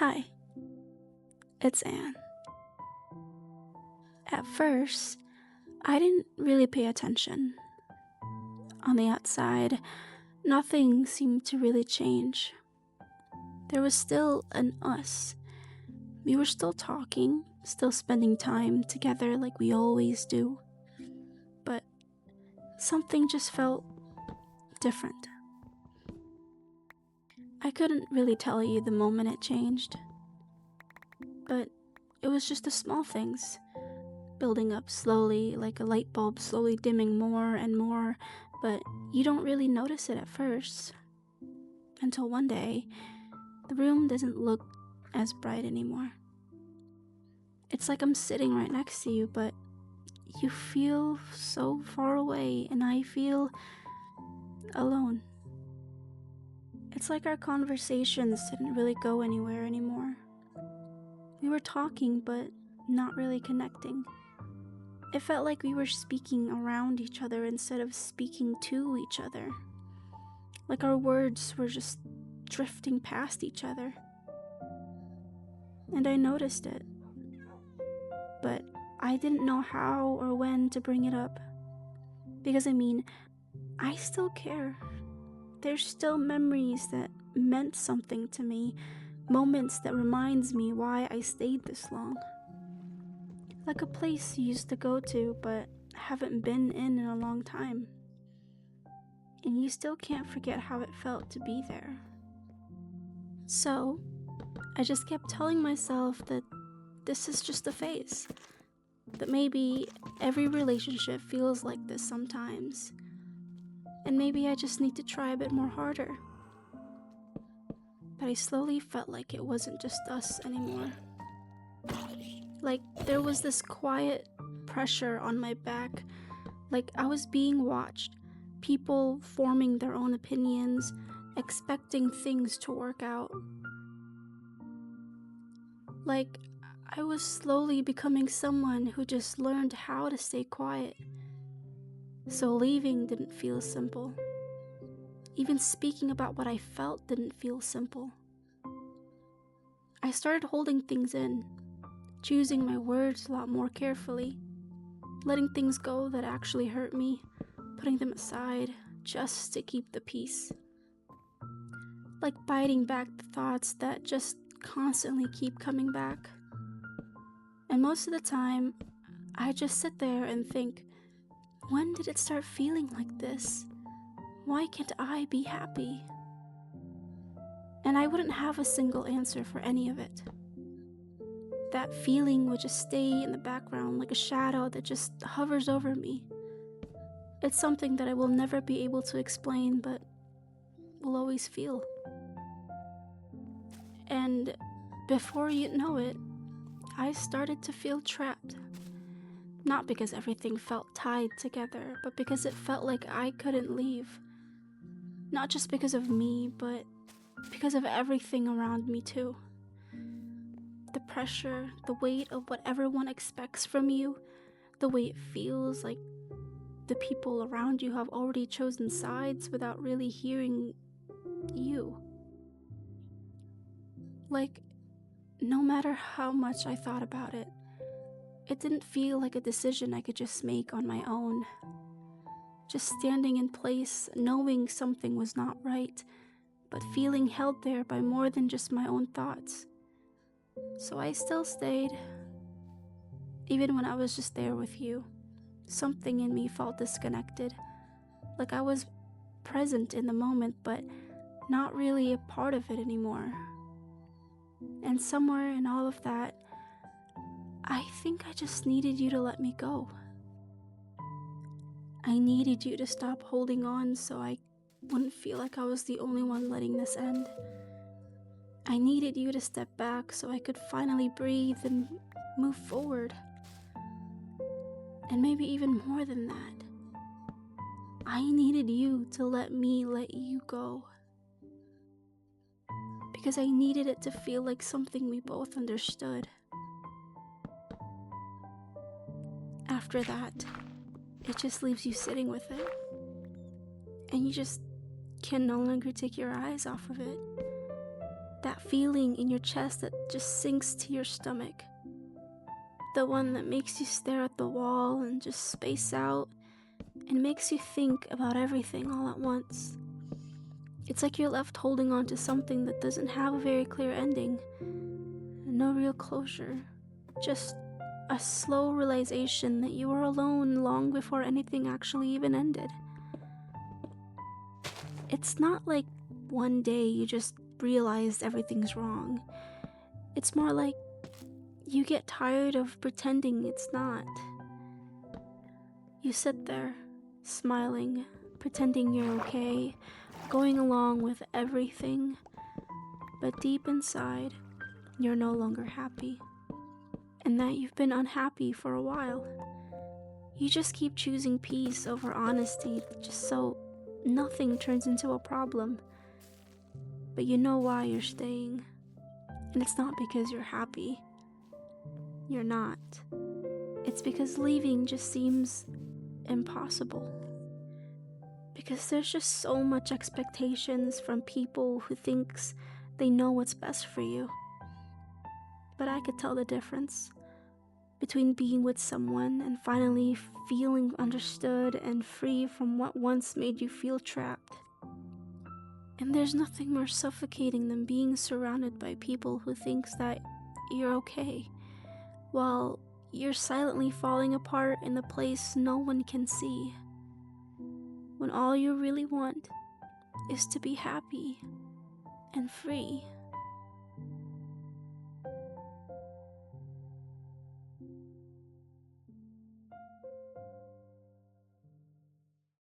Hi, it's Anne. At first, I didn't really pay attention. On the outside, nothing seemed to really change. There was still an us. We were still talking, still spending time together like we always do. But something just felt different. I couldn't really tell you the moment it changed. But it was just the small things, building up slowly like a light bulb slowly dimming more and more, but you don't really notice it at first. Until one day, the room doesn't look as bright anymore. It's like I'm sitting right next to you, but you feel so far away and I feel alone. It's like our conversations didn't really go anywhere anymore. We were talking, but not really connecting. It felt like we were speaking around each other instead of speaking to each other. Like our words were just drifting past each other. And I noticed it. But I didn't know how or when to bring it up. Because I still care. There's still memories that meant something to me, moments that reminds me why I stayed this long. Like a place you used to go to but haven't been in a long time. And you still can't forget how it felt to be there. So, I just kept telling myself that this is just a phase. That maybe every relationship feels like this sometimes. And maybe I just need to try a bit more harder. But I slowly felt like it wasn't just us anymore. Like there was this quiet pressure on my back, like I was being watched, people forming their own opinions, expecting things to work out. Like I was slowly becoming someone who just learned how to stay quiet. So leaving didn't feel simple. Even speaking about what I felt didn't feel simple. I started holding things in, choosing my words a lot more carefully, letting things go that actually hurt me, putting them aside just to keep the peace. Like biting back the thoughts that just constantly keep coming back. And most of the time, I just sit there and think, when did it start feeling like this? Why can't I be happy? And I wouldn't have a single answer for any of it. That feeling would just stay in the background like a shadow that just hovers over me. It's something that I will never be able to explain, but will always feel. And before you know it, I started to feel trapped. Not because everything felt tied together, but because it felt like I couldn't leave. Not just because of me, but because of everything around me too. The pressure, the weight of what everyone expects from you, the way it feels like the people around you have already chosen sides without really hearing you. Like, no matter how much I thought about it, it didn't feel like a decision I could just make on my own. Just standing in place, knowing something was not right, but feeling held there by more than just my own thoughts. So I still stayed. Even when I was just there with you, something in me felt disconnected. Like I was present in the moment, but not really a part of it anymore. And somewhere in all of that, I think I just needed you to let me go. I needed you to stop holding on so I wouldn't feel like I was the only one letting this end. I needed you to step back so I could finally breathe and move forward. And maybe even more than that, I needed you to let me let you go. Because I needed it to feel like something we both understood. After that, it just leaves you sitting with it. And you just can no longer take your eyes off of it. That feeling in your chest that just sinks to your stomach. The one that makes you stare at the wall and just space out and makes you think about everything all at once. It's like you're left holding on to something that doesn't have a very clear ending. No real closure. Just a slow realization that you were alone long before anything actually even ended. It's not like one day you just realized everything's wrong. It's more like you get tired of pretending it's not. You sit there, smiling, pretending you're okay, going along with everything, but deep inside, you're no longer happy. And that you've been unhappy for a while. You just keep choosing peace over honesty just so nothing turns into a problem. But you know why you're staying. And it's not because you're happy. You're not. It's because leaving just seems impossible. Because there's just so much expectations from people who thinks they know what's best for you. But I could tell the difference between being with someone and finally feeling understood and free from what once made you feel trapped. And there's nothing more suffocating than being surrounded by people who thinks that you're okay, while you're silently falling apart in the place no one can see. When all you really want is to be happy and free.